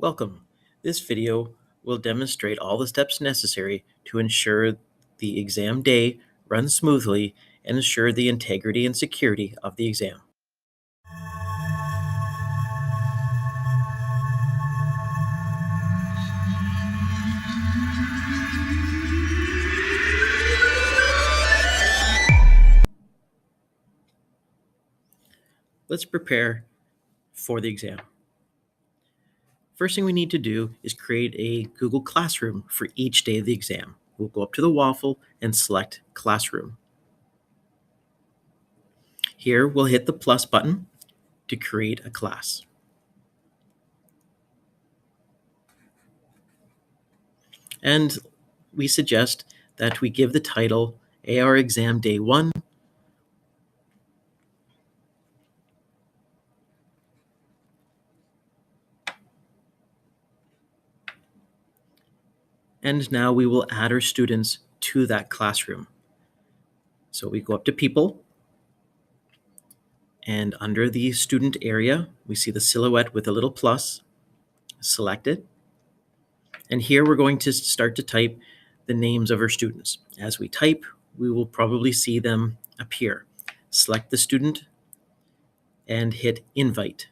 Welcome. This video will demonstrate all the steps necessary to ensure the exam day runs smoothly and ensure the integrity and security of the exam. Let's prepare for the exam. First thing we need to do is create a Google Classroom for each day of the exam. We'll go up to the waffle and select Classroom. Here we'll hit the plus button to create a class. And we suggest that we give the title AR Exam Day 1. And now we will add our students to that classroom. So we go up to People, and under the student area, we see the silhouette with a little plus. Select it. And here we're going to start to type the names of our students. As we type, we will probably see them appear. Select the student and hit Invite.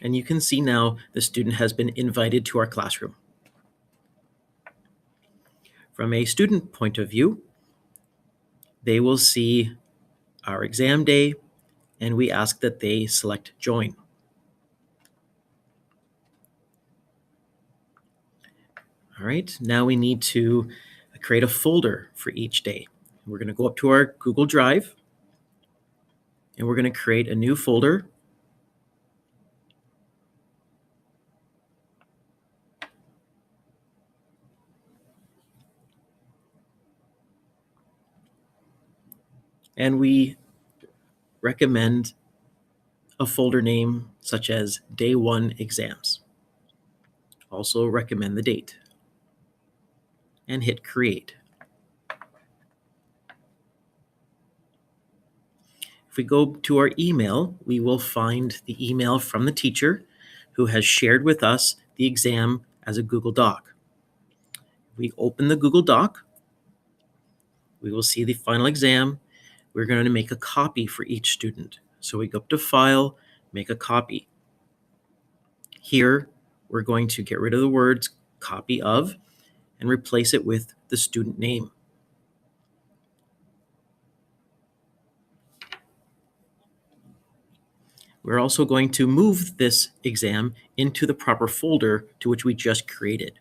And you can see now the student has been invited to our classroom. From a student point of view, they will see our exam day, and we ask that they select Join. All right, now we need to create a folder for each day. We're going to go up to our Google Drive, and we're going to create a new folder. And we recommend a folder name such as Day 1 Exams. Also recommend the date. And hit Create. If we go to our email, we will find the email from the teacher who has shared with us the exam as a Google Doc. If we open the Google Doc, we will see the final exam. We're going to make a copy for each student. So we go up to File, Make a Copy. Here, we're going to get rid of the words Copy of and replace it with the student name. We're also going to move this exam into the proper folder to which we just created.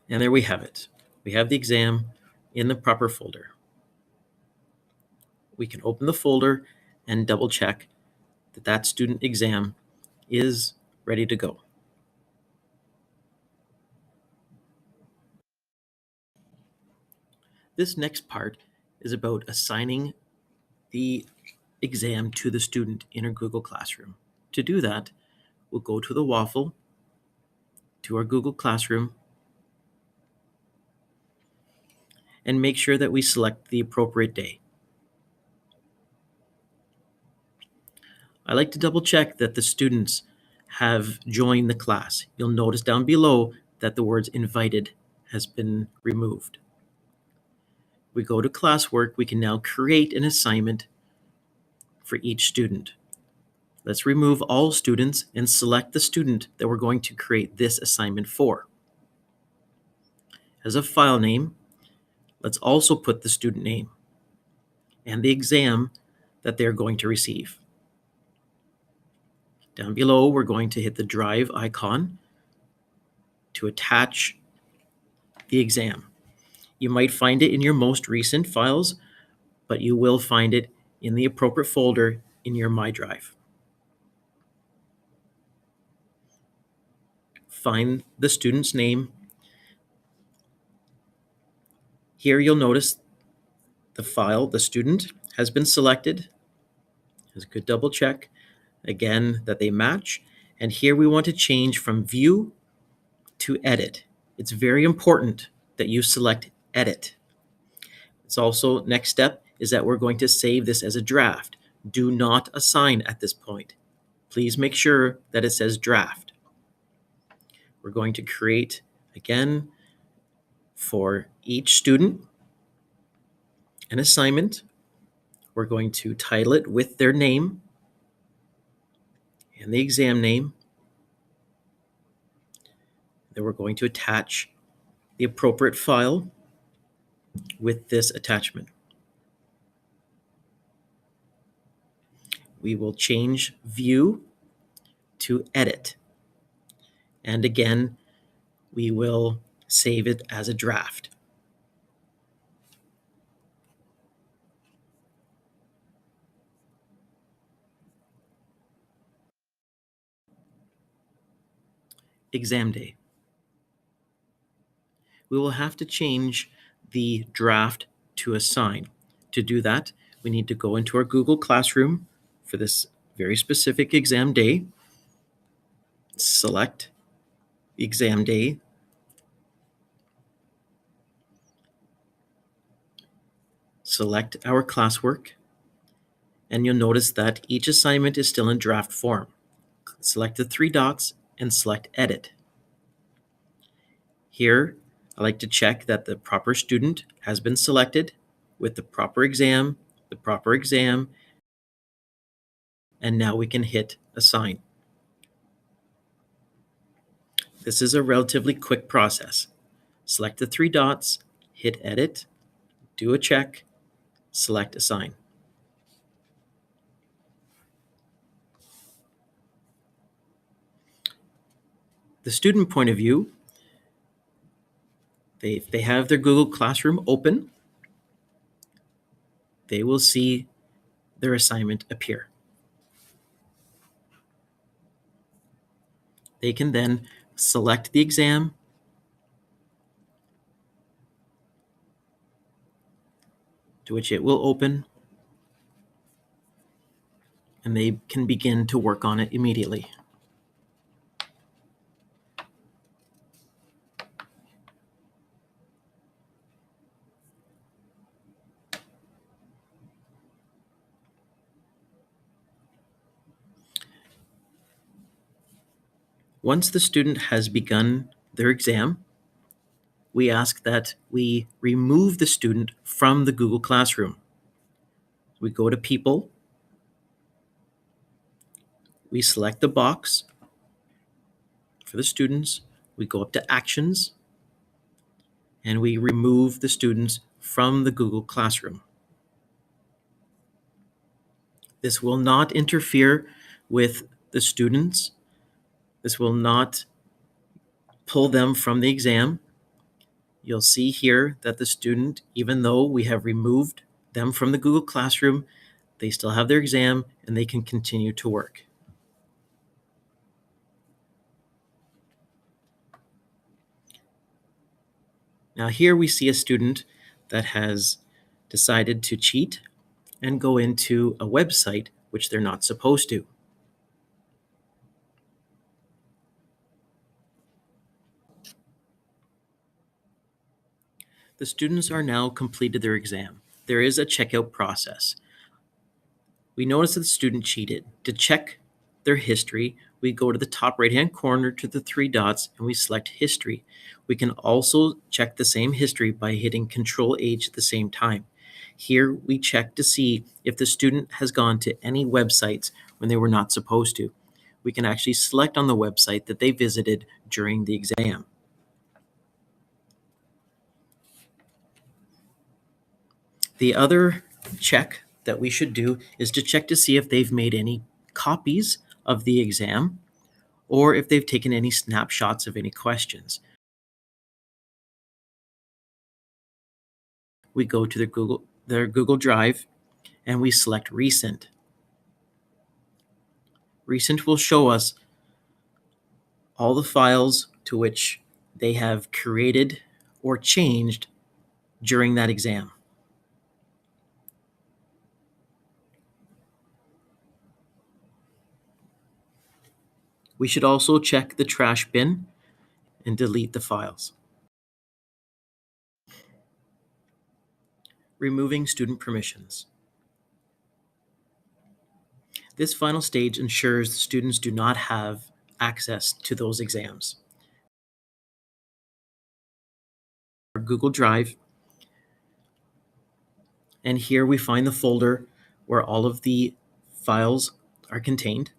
And there we have it. We have the exam in the proper folder. We can open the folder and double check that that student exam is ready to go. This next part is about assigning the exam to the student in our Google Classroom. To do that, we'll go to the waffle, to our Google Classroom, and make sure that we select the appropriate day. I like to double check that the students have joined the class. You'll notice down below that the words invited has been removed. We go to classwork, we can now create an assignment for each student. Let's remove all students and select the student that we're going to create this assignment for. As a file name, let's also put the student name and the exam that they're going to receive. Down below, we're going to hit the Drive icon to attach the exam. You might find it in your most recent files, but you will find it in the appropriate folder in your My Drive. Find the student's name. Here you'll notice the file, the student, has been selected. There's a good double check, again, that they match. And here we want to change from view to edit. It's very important that you select edit. It's also, next step is that we're going to save this as a draft. Do not assign at this point. Please make sure that it says draft. We're going to create, again, for each student, an assignment. We're going to title it with their name and the exam name. Then we're going to attach the appropriate file with this attachment. We will change view to edit. And again, we will save it as a draft. Exam day. We will have to change the draft to assign. To do that, we need to go into our Google Classroom for this very specific exam day, select exam day, select our classwork, and you'll notice that each assignment is still in draft form. Select the three dots and select edit. Here, I like to check that the proper student has been selected with the proper exam, and now we can hit assign. This is a relatively quick process. Select the three dots, hit edit, do a check, select assign. The student point of view, they have their Google Classroom open, they will see their assignment appear. They can then select the exam, to which it will open, and they can begin to work on it immediately. Once the student has begun their exam, we ask that we remove the student from the Google Classroom. We go to People, we select the box for the students, we go up to Actions, and we remove the students from the Google Classroom. This will not interfere with the students. This will not pull them from the exam. You'll see here that the student, even though we have removed them from the Google Classroom, they still have their exam and they can continue to work. Now here we see a student that has decided to cheat and go into a website which they're not supposed to. The students are now completed their exam. There is a checkout process. We notice that the student cheated. To check their history, we go to the top right-hand corner to the three dots and we select History. We can also check the same history by hitting Control-H at the same time. Here we check to see if the student has gone to any websites when they were not supposed to. We can actually select on the website that they visited during the exam. The other check that we should do is to check to see if they've made any copies of the exam or if they've taken any snapshots of any questions. We go to their Google Drive and we select Recent. Recent will show us all the files to which they have created or changed during that exam. We should also check the trash bin and delete the files. Removing student permissions. This final stage ensures the students do not have access to those exams. Our Google Drive, and here we find the folder where all of the files are contained.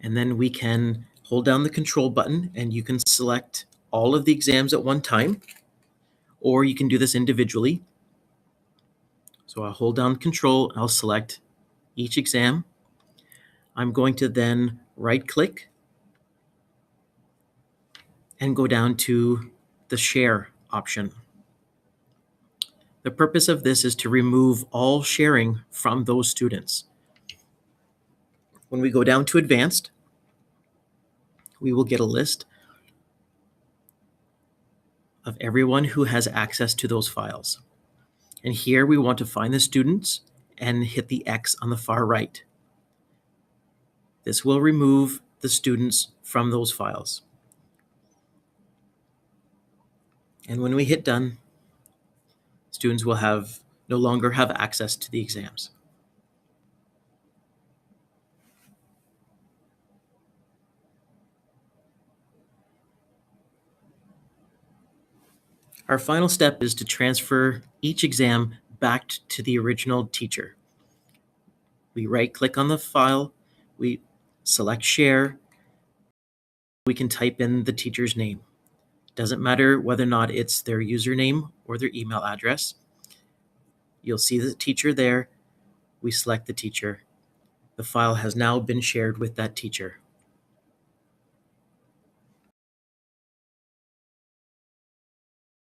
And then we can hold down the control button and you can select all of the exams at one time, or you can do this individually. So I'll hold down control, I'll select each exam. I'm going to then right-click and go down to the share option. The purpose of this is to remove all sharing from those students. When we go down to advanced, we will get a list of everyone who has access to those files. And here we want to find the students and hit the X on the far right. This will remove the students from those files. And when we hit done, students will no longer have access to the exams. Our final step is to transfer each exam back to the original teacher. We right-click on the file, we select share, we can type in the teacher's name. Doesn't matter whether or not it's their username or their email address. You'll see the teacher there. We select the teacher. The file has now been shared with that teacher.